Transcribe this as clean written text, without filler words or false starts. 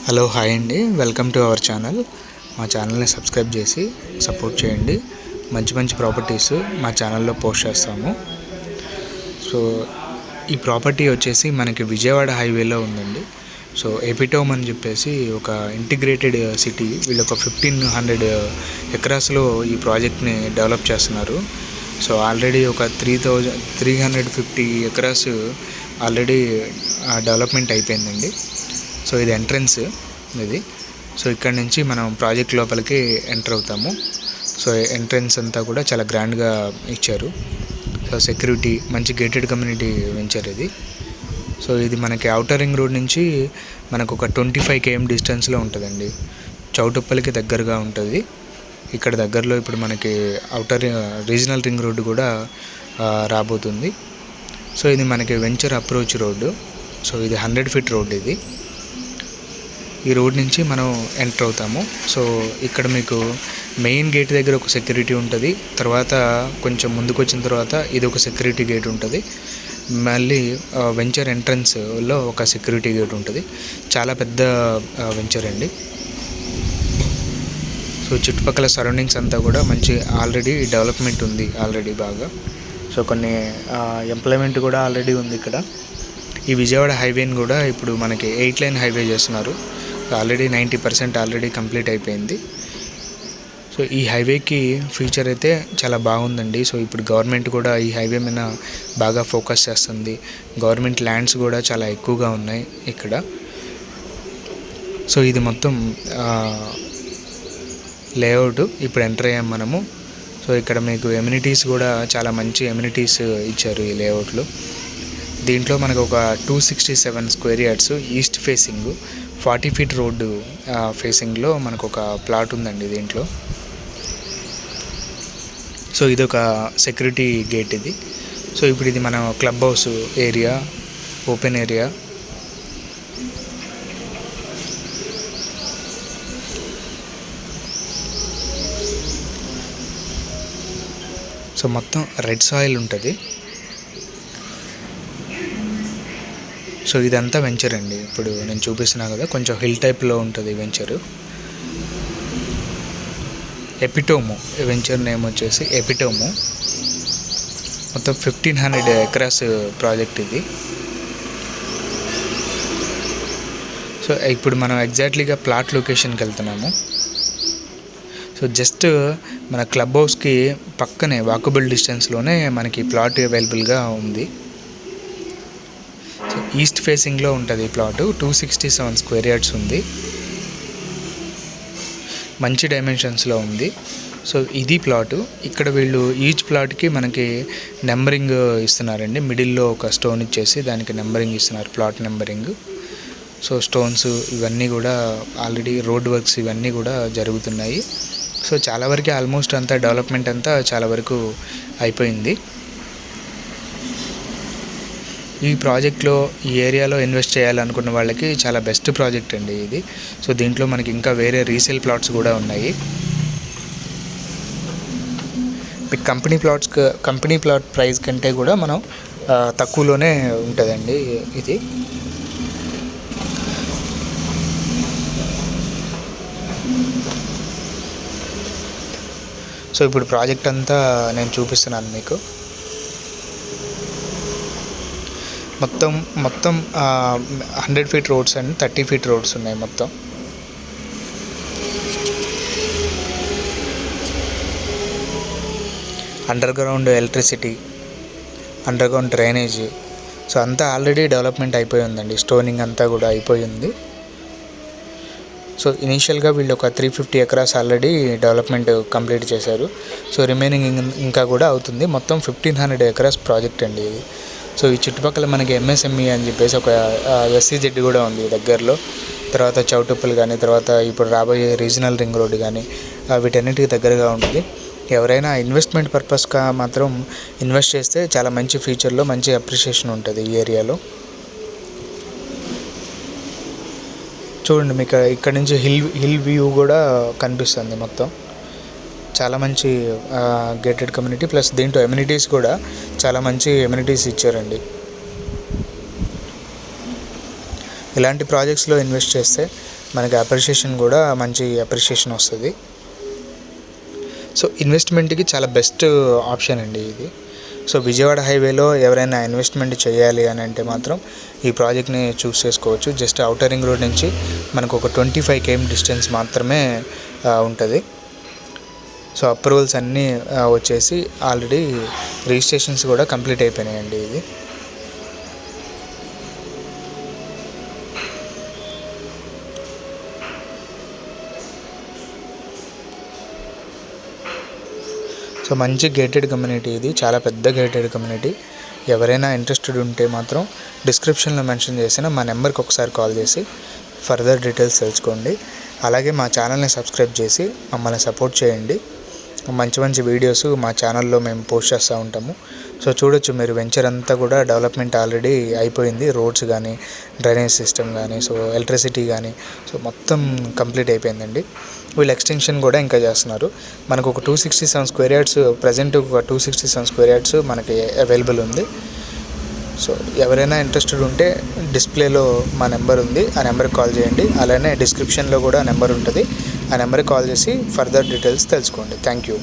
Hello hi అండి, welcome to our channel. మా ఛానల్ని సబ్స్క్రైబ్ చేసి సపోర్ట్ చేయండి. మంచి మంచి ప్రాపర్టీస్ మా ఛానల్లో పోస్ట్ చేస్తాము. సో ఈ ప్రాపర్టీ వచ్చేసి మనకి విజయవాడ హైవేలో ఉందండి. సో ఎపిటోమ్ అని చెప్పేసి ఒక ఇంటిగ్రేటెడ్ సిటీ. వీళ్ళు ఒక 1500 ఎకరాస్లో ఈ ప్రాజెక్ట్ని డెవలప్ చేస్తున్నారు. సో ఆల్రెడీ ఒక 350 ఎకరాస్ ఆల్రెడీ డెవలప్మెంట్ అయిపోయిందండి. సో ఇది ఎంట్రన్స్ ఇది. సో ఇక్కడ నుంచి మనం ప్రాజెక్ట్ లోపలికి ఎంటర్ అవుతాము. సో ఎంట్రన్స్ అంతా కూడా చాలా గ్రాండ్గా ఇచ్చారు. సో సెక్యూరిటీ మంచి గేటెడ్ కమ్యూనిటీ వెంచర్ ఇది. సో ఇది మనకి ఔటర్ రింగ్ రోడ్ నుంచి మనకు ఒక 25 km డిస్టెన్స్లో ఉంటుందండి. చౌటుప్పల్కి దగ్గరగా ఉంటుంది. ఇక్కడ దగ్గరలో ఇప్పుడు మనకి రీజనల్ రింగ్ రోడ్డు కూడా రాబోతుంది. సో ఇది మనకి వెంచర్ అప్రోచ్ రోడ్డు. సో ఇది 100 feet రోడ్ ఇది. ఈ రోడ్ నుంచి మనం ఎంటర్ అవుతాము. సో ఇక్కడ మీకు మెయిన్ గేట్ దగ్గర ఒక సెక్యూరిటీ ఉంటుంది. తర్వాత కొంచెం ముందుకు వచ్చిన తర్వాత ఇది ఒక సెక్యూరిటీ గేట్ ఉంటుంది. మళ్ళీ వెంచర్ ఎంట్రన్స్లో ఒక సెక్యూరిటీ గేట్ ఉంటుంది. చాలా పెద్ద వెంచర్ అండి. సో చుట్టుపక్కల సరౌండింగ్స్ అంతా కూడా మంచి ఆల్రెడీ డెవలప్మెంట్ ఉంది ఆల్రెడీ బాగా. సో కొన్ని ఎంప్లాయ్మెంట్ కూడా ఆల్రెడీ ఉంది ఇక్కడ. ఈ విజయవాడ హైవేని కూడా ఇప్పుడు మనకి 8 lane హైవే చేస్తున్నారు. ఆల్రెడీ 90% ఆల్రెడీ కంప్లీట్ అయిపోయింది. సో ఈ హైవేకి ఫ్యూచర్ అయితే చాలా బాగుందండి. సో ఇప్పుడు గవర్నమెంట్ కూడా ఈ హైవే మీద బాగా ఫోకస్ చేస్తుంది. గవర్నమెంట్ ల్యాండ్స్ కూడా చాలా ఎక్కువగా ఉన్నాయి ఇక్కడ. సో ఇది మొత్తం లేఅవుట్. ఇప్పుడు ఎంటర్ అయ్యాం మనము. సో ఇక్కడ మీకు ఎమ్యూనిటీస్ కూడా చాలా మంచి ఎమ్యూనిటీస్ ఇచ్చారు ఈ లేఅవుట్లో. దీంట్లో మనకు ఒక 267 square yards east facing 40 feet road ఫేసింగ్లో మనకు ఒక ప్లాట్ ఉందండి దీంట్లో. సో ఇది ఒక సెక్యూరిటీ గేట్ ఇది. సో ఇప్పుడు ఇది మన club house area, open area. So మొత్తం రెడ్ సాయిల్ ఉంటుంది. సో ఇదంతా వెంచర్ అండి. ఇప్పుడు నేను చూపిస్తున్నా కదా, కొంచెం హిల్ టైప్లో ఉంటుంది వెంచరు. ఎపిటోము వెంచర్ నేమ్ వచ్చేసి ఎపిటోము. మొత్తం 1500 acres ప్రాజెక్ట్ ఇది. సో ఇప్పుడు మనం ఎగ్జాక్ట్లీగా ప్లాట్ లొకేషన్కి వెళ్తున్నాము. సో జస్ట్ మన క్లబ్ హౌస్కి పక్కనే వాకబుల్ డిస్టెన్స్లోనే మనకి ప్లాట్ అవైలబుల్గా ఉంది. ఈస్ట్ ఫేసింగ్లో ఉంటుంది ఈ ప్లాట్. 267 square yards ఉంది. మంచి డైమెన్షన్స్లో ఉంది. సో ఇది ప్లాటు. ఇక్కడ వీళ్ళు ఈచ్ ప్లాట్కి మనకి నెంబరింగ్ ఇస్తున్నారండి. మిడిల్లో ఒక స్టోన్ ఇచ్చేసి దానికి నెంబరింగ్ ఇస్తున్నారు, ప్లాట్ నెంబరింగ్. సో స్టోన్స్ ఇవన్నీ కూడా ఆల్రెడీ రోడ్ వర్క్స్ ఇవన్నీ కూడా జరుగుతున్నాయి. సో చాలా వరకు ఆల్మోస్ట్ అంతా డెవలప్మెంట్ అంతా చాలా వరకు అయిపోయింది. ఈ ప్రాజెక్ట్లో ఈ ఏరియాలో ఇన్వెస్ట్ చేయాలనుకున్న వాళ్ళకి చాలా బెస్ట్ ప్రాజెక్ట్ అండి ఇది. సో దీంట్లో మనకి ఇంకా వేరే రీసేల్ ప్లాట్స్ కూడా ఉన్నాయి. కంపెనీ ప్లాట్ ప్రైస్ కంటే కూడా మనం తక్కువలోనే ఉంటుందండి ఇది. సో ఇప్పుడు ప్రాజెక్ట్ అంతా నేను చూపిస్తున్నాను మీకు. మొత్తం 100 feet roads and 30 feet roads ఉన్నాయి మొత్తం. Under ground electricity, under ground drainage. So అంతా ఆల్రెడీ డెవలప్మెంట్ అయిపోయి ఉందండి. స్టోనింగ్ అంతా కూడా అయిపోయింది. సో ఇనీషియల్గా వీళ్ళు ఒక 350 acres ఆల్రెడీ డెవలప్మెంట్ కంప్లీట్ చేశారు. సో రిమైనింగ్ ఇంకా కూడా అవుతుంది. మొత్తం 1500 acres ప్రాజెక్ట్ అండి ఇది. సో ఈ చుట్టుపక్కల మనకి MSME అని చెప్పేసి ఒక SEZ కూడా ఉంది దగ్గరలో. తర్వాత చౌటుప్పల్ కానీ, తర్వాత ఇప్పుడు రాబోయే రీజనల్ రింగ్ రోడ్ కానీ వీటన్నిటికి దగ్గరగా ఉంటుంది. ఎవరైనా ఇన్వెస్ట్మెంట్ పర్పస్గా మాత్రం ఇన్వెస్ట్ చేస్తే చాలా మంచి ఫ్యూచర్లో మంచి అప్రిషియేషన్ ఉంటుంది ఈ ఏరియాలో. చూడండి మీకు ఇక్కడ నుంచి హిల్ వ్యూ కూడా కనిపిస్తుంది మొత్తం. చాలా మంచి గేటెడ్ కమ్యూనిటీ, ప్లస్ దీంట్లో ఎమ్యూనిటీస్ కూడా చాలా మంచి ఎమ్యూనిటీస్ ఇచ్చారండి. ఇలాంటి ప్రాజెక్ట్స్లో ఇన్వెస్ట్ చేస్తే మనకి అప్రిషియేషన్ కూడా మంచి అప్రిషియేషన్ వస్తుంది. సో ఇన్వెస్ట్మెంట్కి చాలా బెస్ట్ ఆప్షన్ అండి ఇది. సో విజయవాడ హైవేలో ఎవరైనా ఇన్వెస్ట్మెంట్ చేయాలి అని అంటే మాత్రం ఈ ప్రాజెక్ట్ని చూస్ చేసుకోవచ్చు. జస్ట్ ఔటర్ రింగ్ రోడ్ నుంచి మనకు ఒక 25 km డిస్టెన్స్ మాత్రమే ఉంటుంది. సో అప్రూవల్స్ అన్నీ వచ్చేసి ఆల్రెడీ రిజిస్ట్రేషన్స్ కూడా కంప్లీట్ అయిపోయినాయండి. ఇది సో మంచి గేటెడ్ కమ్యూనిటీ, ఇది చాలా పెద్ద గేటెడ్ కమ్యూనిటీ. ఎవరైనా ఇంట్రెస్టెడ్ ఉంటే మాత్రం డిస్క్రిప్షన్లో మెన్షన్ చేసిన మా నెంబర్కి ఒకసారి కాల్ చేసి ఫర్దర్ డీటెయిల్స్ తెలుసుకోండి. అలాగే మా ఛానల్ని సబ్స్క్రైబ్ చేసి మమ్మల్ని సపోర్ట్ చేయండి. మంచి మంచి వీడియోస్ మా ఛానల్లో మేము పోస్ట్ చేస్తూ ఉంటాము. సో చూడొచ్చు మీరు, వెంచర్ అంతా కూడా డెవలప్మెంట్ ఆల్రెడీ అయిపోయింది. రోడ్స్ కానీ, డ్రైనేజ్ సిస్టమ్ కానీ, సో ఎలక్ట్రిసిటీ కానీ, సో మొత్తం కంప్లీట్ అయిపోయిందండి. వీళ్ళు ఎక్స్టెన్షన్ కూడా ఇంకా చేస్తున్నారు. మనకు ఒక 267 స్క్వేర్ యార్డ్స్ ప్రజెంట్, ఒక 267 స్క్వేర్ యార్డ్స్ మనకి అవైలబుల్ ఉంది. సో ఎవరైనా ఇంట్రెస్టెడ్ ఉంటే డిస్ప్లేలో మా నెంబర్ ఉంది, ఆ నెంబర్కి కాల్ చేయండి. అలానే డిస్క్రిప్షన్లో కూడా నెంబర్ ఉంటుంది, ఆ నెంబర్కి కాల్ చేసి ఫర్దర్ డీటెయిల్స్ తెలుసుకోండి. Thank you.